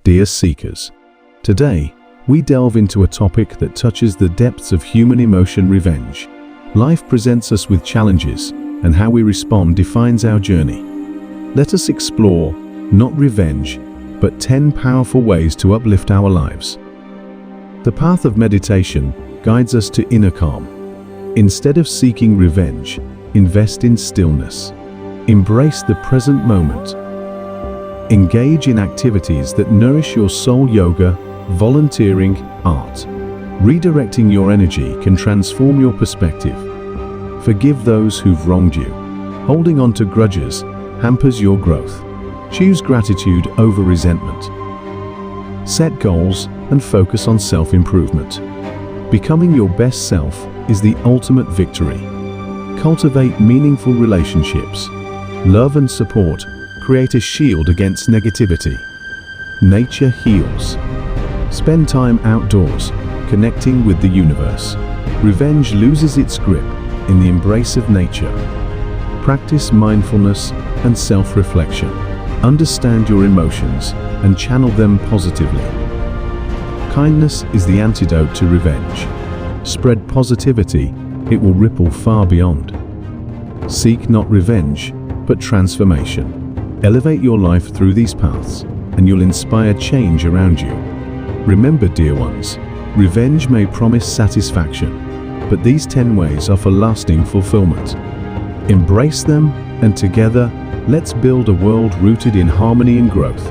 Dear Seekers, today we delve into a topic that touches the depths of human emotion: revenge. Life presents us with challenges, and how we respond defines our journey. Let us explore, not revenge, but 10 powerful ways to uplift our lives. The path of meditation guides us to inner calm. Instead of seeking revenge, invest in stillness. Embrace the present moment. Engage in activities that nourish your soul: yoga, volunteering, art. Redirecting your energy can transform your perspective. Forgive those who've wronged you. Holding on to grudges hampers your growth. Choose gratitude over resentment. Set goals and focus on self-improvement. Becoming your best self is the ultimate victory. Cultivate meaningful relationships. Love and support create a shield against negativity. Nature heals. Spend time outdoors, connecting with the universe. Revenge loses its grip in the embrace of nature. Practice mindfulness and self-reflection. Understand your emotions and channel them positively. Kindness is the antidote to revenge. Spread positivity, it will ripple far beyond. Seek not revenge, but transformation. Elevate your life through these paths, and you'll inspire change around you. Remember, dear ones, revenge may promise satisfaction, but these 10 ways offer lasting fulfillment. Embrace them, and together, let's build a world rooted in harmony and growth.